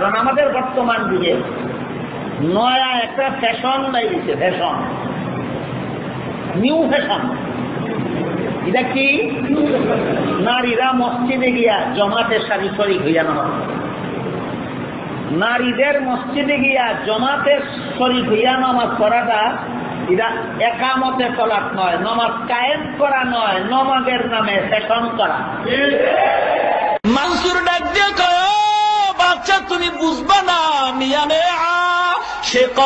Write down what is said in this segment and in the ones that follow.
কারণ আমাদের বর্তমান যুগে নয়া একটা ফ্যাশন বাইরেছে, ফ্যাশন, নিউ ফ্যাশন। এটা কি? নারীরা মসজিদে গিয়া জমাতের সাথে শরীক হইয়া নামাজ, নারীদের মসজিদে গিয়া জমাতের শরীক হইয়া নামাজ পড়াটা এটা একামতে তলাক নয়, নামাজ কায়েম করা নয়, নামাজের নামে ফ্যাশন করা। মানসুর ডাক দিয়ে কয়, বাচ্চা তুমি বুঝবা না মিয়ানে عاشق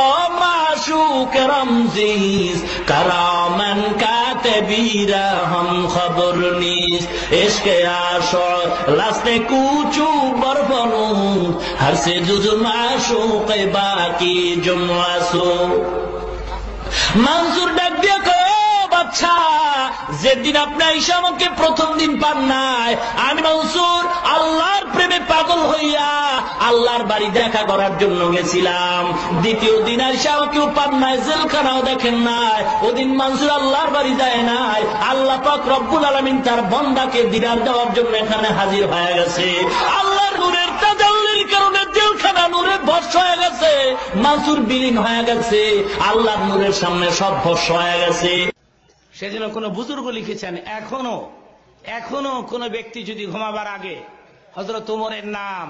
معشوق رمزیز کرامن کاتبیرا هم خبر نیست عشق عاشق لست کوچو برفنود هر سے جز معشوق باقی جمعہ سو منصور ডাক দিয়ে কয়, বাচ্চা যেদিন আপনি আইসা আমাকে প্রথম দিন পান নাই, আমি মনসুর আল্লাহর প্রেমে পাগল হইয়া আল্লাহর বাড়ি দেখা করার জন্য গেছিলাম। দ্বিতীয় দিন আইসা আমাকেও পান নাই, জেলখানাও দেখেন নাই। ওদিন মনসুর আল্লাহর বাড়ি যায় নাই, আল্লাহ পাক রব্বুল আলামিন তার বান্দাকে দিদার দেওয়ার জন্য এখানে হাজির হয়ে গেছে। আল্লাহর নূরের তাজাল্লির কারণে জেলখানা নূরে ভস্ম হয়ে গেছে, মনসুর বিলীন হয়ে গেছে, আল্লাহর নূরের সামনে সব ভস্ম হয়ে গেছে। সেজন্য কোন বুজুর্গ লিখেছেন, এখনো কোন ব্যক্তি যদি ঘুমাবার আগে হযরত ওমরের নাম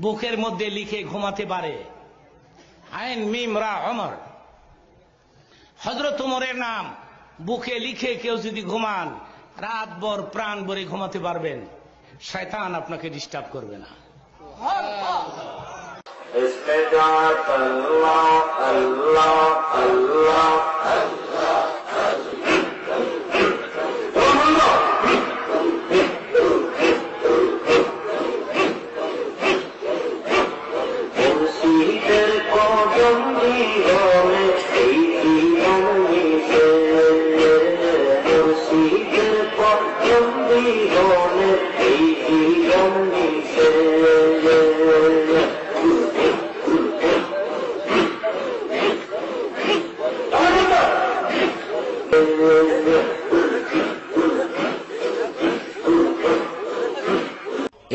বুকের মধ্যে লিখে ঘুমাতে পারে, আইন মিম রা ওমর, হযরত ওমরের নাম বুকে লিখে কেউ যদি ঘুমান, রাতভর প্রাণ ভরে ঘুমাতে পারবেন, শয়তান আপনাকে ডিস্টার্ব করবে না।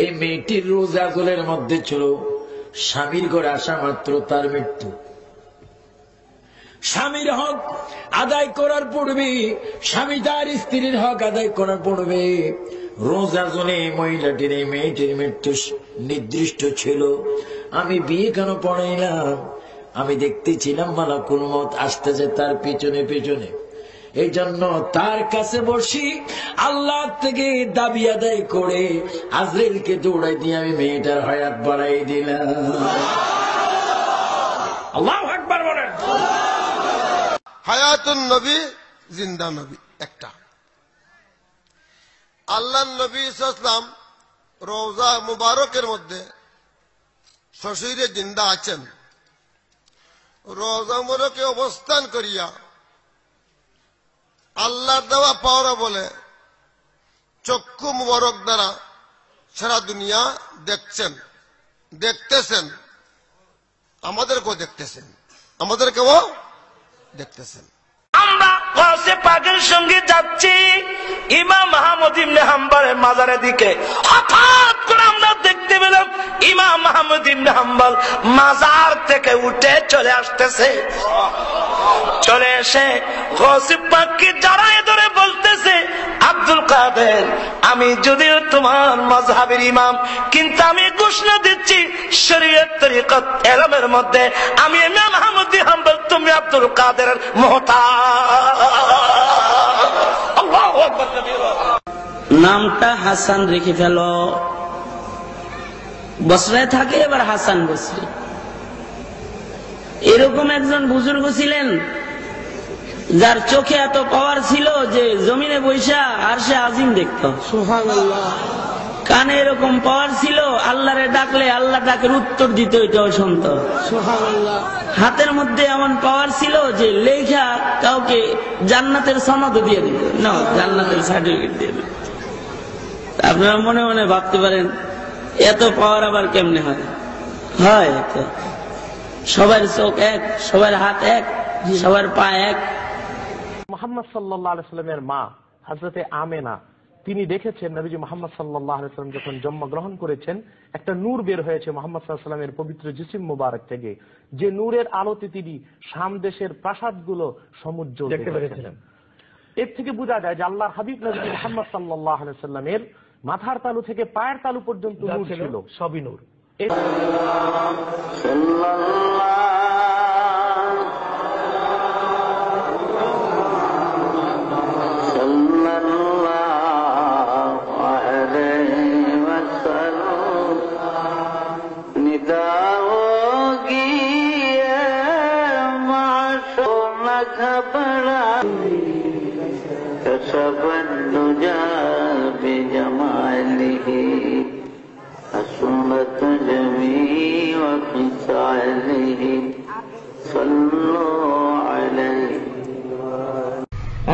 এই মেয়েটির রোজা গোলের মধ্যে ছিল স্বামীর ঘরে আসা মাত্র তার মৃত্যু। স্বামীর হক আদায় করার পূর্বে, স্বামী তার স্ত্রীর হক আদায় করার পূর্বে রোজা জোনে মহিলাটির, এই মেয়েটির মৃত্যু নির্দিষ্ট ছিল। আমি বিয়ে কেন পড়াইলাম? আমি দেখতেছিলাম মালাকুল মউত আসতেছে তার পিছনে পিছনে, এই জন্য তার কাছে বসি আল্লাহ থেকে দাবি আদায় করে আজরাইলকে দৌড়াই দিয়ে আমি মেয়েটার হায়াত বাড়াই দিলাম। আল্লাহু আকবার বলেন। হায়াতুন নবী, জিন্দা নবী একটা। আল্লাহ নবী সাল্লাল্লাহু রওজা মুবারকের মধ্যে শ্বশুরে জিন্দা আছেন। রওজা মুবারকে অবস্থান করিয়া আল্লাহর দেওয়া পাওয়া বলে চক্ষু মুবারক দ্বারা সারা দুনিয়া দেখছেন, দেখতেছেন, আমাদেরকেও দেখতেছেন, আমাদেরকেও দেখতেছেন। আমরা গাউসে পাকের সঙ্গে যাচ্ছি ইমাম আহমদ ইবনে হাম্বলের মাজারের দিকে, হঠাৎ করে আমরা দেখতে পেলাম ইমাম আহমদ ইবনে হাম্বল মাজার থেকে উঠে চলে আসতেছে। চলে এসে গাউসে পাককে জড়ায় ধরে বলতেছে, আব্দুল কাদের, আমি যদিও তোমার মাযহাবের ইমাম, কিন্তু আমি ঘোষণা দিচ্ছি শরীয়ত তরিকত ইলমের মধ্যে আমি ইমাম আহমদ ইবনে হাম্বল, তুমি আব্দুল কাদেরের মুহতাজ। আল্লাহু আকবার। নামটা হাসান রেখে ফেল। বসরায় থাকে, এবার হাসান বসরি। এরকম একজন বুজুর্গ ছিলেন যার চোখে এত পাওয়ার ছিল যে জমিনে বৈশা আরশে আজিম দেখত। সুবহানাল্লাহ। কানে এরকম পাওয়ার ছিল, আল্লাহরে ডাকলে আল্লাহ ডাকের উত্তর দিত, এটাও শুনত। সুবহানাল্লাহ। হাতের মধ্যে এমন পাওয়ার ছিল যে লেখা কাউকে জান্নাতের সনদ দিয়ে দিত, না জান্নাতের সার্টিফিকেট দিয়ে দিত। আপনারা মনে মনে ভাবতে পারেন এত পাওয়ার আবার কেমনে হয়? হয় সবার চোখ এক, সবার হাত এক, সবার পা এক। মুহাম্মদ সাল্লাল্লাহু আলাইহি সাল্লামের মা হযরতে আমেনা তিনি দেখেছেন নবীজি মুহাম্মদ সাল্লাল্লাহু আলাইহি ওয়াসাল্লাম যখন জন্মগ্রহণ করেছেন একটা নূর বের হয়েছে মুহাম্মদ সাল্লাল্লাহু আলাইহি ওয়াসাল্লামের পবিত্র জিসিম মুবারক থেকে, যে নূরের আলোতে তিনি শাম দেশের প্রাসাদগুলো সমুজ্জ্বল দেখতে পেরেছিলেন। এর থেকে বোঝা যায় যে আল্লাহর হাবিব নবী মুহাম্মদ সাল্লাল্লাহু আলাইহি ওয়াসাল্লামের মাথার তালু থেকে পায়ের তালু পর্যন্ত নূর ছিল, সবই নূর।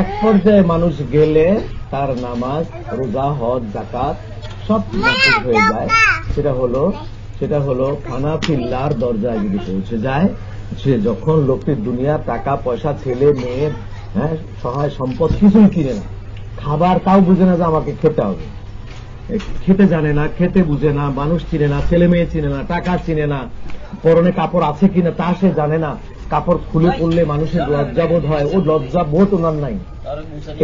এক পর্যায়ে মানুষ গেলে তার নামাজ, রোজা, হজ, যাকাত সব নষ্ট হয়ে যায়। সেটা হলো খানা ফিল্লার দরজায় যদি পৌঁছে যায়, সে যখন লোকটির দুনিয়া টাকা পয়সা, ছেলে মেয়ে, সহায় সম্পদ কিছুই কিনে না, খাবার তাও বুঝে না যে আমাকে খেতে হবে, খেতে জানে না, খেতে বুঝে না, মানুষ চিনে না, ছেলে মেয়ে চিনে না, টাকা চিনে না, পরনে কাপড় আছে কিনা তা সে জানে না, কাপড় খুলে পড়লে মানুষের লজ্জাবোধ হয়, ও লজ্জাবোধ ওনার নাই।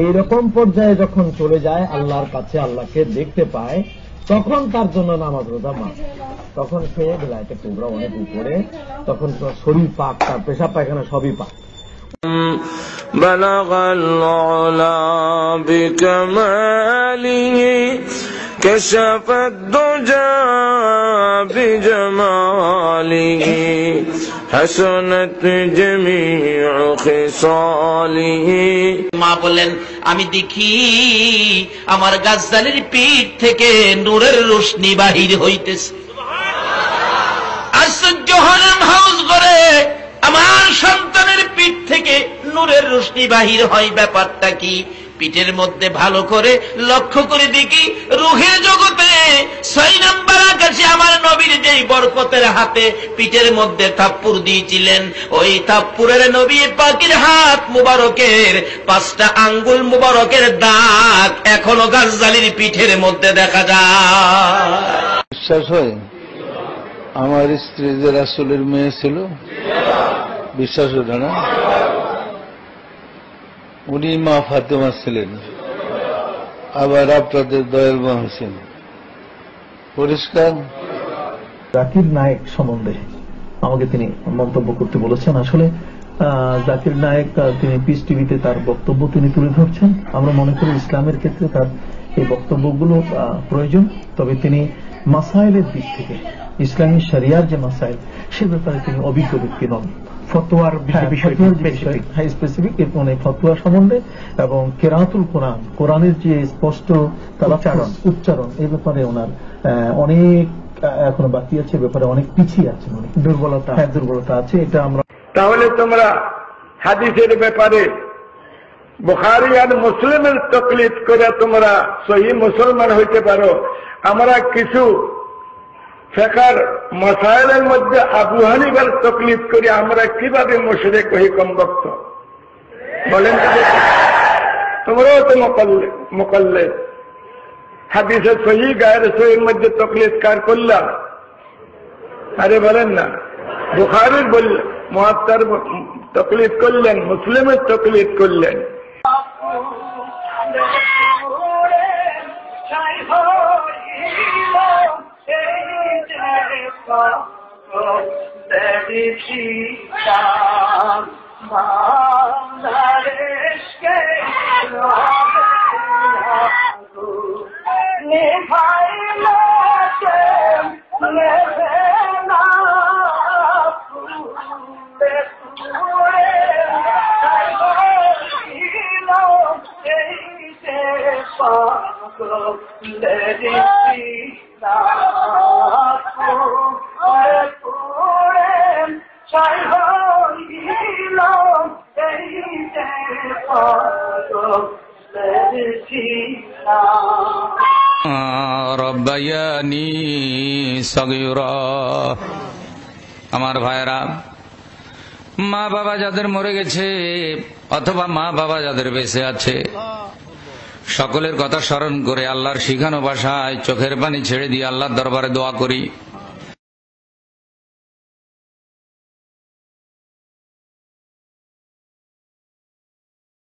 এইরকম পর্যায়ে যখন চলে যায় আল্লাহর কাছে, আল্লাহকে দেখতে পায়, তখন তার জন্য নামাজ রোজা মাফ। তখন সে বেলায়েতে কুবরা অনেক উপরে, তখন শরীর পাক, তার পেশাব পায়খানা সবই পাক। বালাগাল উলা বিকামালিহি কাশাফাদ দুজা বিজামালিহি হাসানাত জামিউ খিসালিহি। মা বললেন, আমি দেখি আমার গাছদালির পিঠ থেকে নূরের রোশনি বাহির হইতেছে। আশ্চর্য হলাম, হাউস করে আমার সন্তানের পিঠ থেকে নূরের রোশনি বাহির হয়, ব্যাপারটা কি? পিঠের মধ্যে ভালো করে লক্ষ্য করে দেখি, রুহের জগতে 6 নম্বর আকাশে আমার নবীর যেই বরকতের হাতে পিঠের মধ্যে থাপ্পুর দিয়েছিলেন, ওই থাপ্পুরের নবী পাকের হাত মুবারকের 5টা আঙ্গুল মুবারকের দাগ এখনো গাছদালির পিঠের মধ্যে দেখা যায়। বিশ্বাস হয় আমার স্ত্রী যে রাসূলের মেয়ে ছিল? বিশ্বাস হতো না? উনি মা ফাতেমা ছিলেন, আবার আপনাদের দয়াল মা হোসেন। পরিষ্কার। জাকির নায়েক সম্বন্ধে আমাকে তিনি মন্তব্য করতে বলেছেন। আসলে জাকির নায়েক তিনি পিস টিভিতে তার বক্তব্য তিনি তুলে ধরছেন। আমরা মনে করি ইসলামের ক্ষেত্রে তার এই বক্তব্যগুলো প্রয়োজন, তবে তিনি মাসাইলের দিক থেকে ইসলামী শরিয়ার যে মাসাইল সে ব্যাপারে তিনি অভিজ্ঞ ব্যক্তি নন। ফতোয়ার স্পেসিফিক মানে ফতোয়া সম্বন্ধে এবং কেরাতুল কোরআন, কোরআনের যে স্পষ্ট উচ্চারণ এই ব্যাপারে ওনার অনেক এখনো বাকি আছে, ব্যাপারে অনেক পিছিয়ে আছে, অনেক দুর্বলতা আছে। এটা আমরা তাহলে তোমরা হাদিসের ব্যাপারে বুখারী আর মুসলিমের তাকলিদ করে তোমরা সহি মুসলমান হইতে পারো। আমরা কিছু ফিকহের মাসাইলের মধ্যে আবু হানিফার তাকলিদ করি, আমরা কিভাবে মুশরিক হই কমবক্ত? বলেন তোমরাও তো মুকাল্লিদ। হাদিসে সহি গায়ের সহির মধ্যে তাকলিদ কার করলা? আরে বলেন না, বুখারীর মুয়াত্তার তাকলিদ করলেন, মুসলিমের তাকলিদ করলেন। রব্বায়ানি সগীরা। আমার ভাইরা, মা বাবা যাদের মরে গেছে অথবা মা বাবা যাদের বেঁচে আছে, সকলের কথা স্মরণ করে আল্লাহর শিখানো ভাষায় চোখের পানি ছেড়ে দিয়ে আল্লাহর দরবারে দোয়া করি।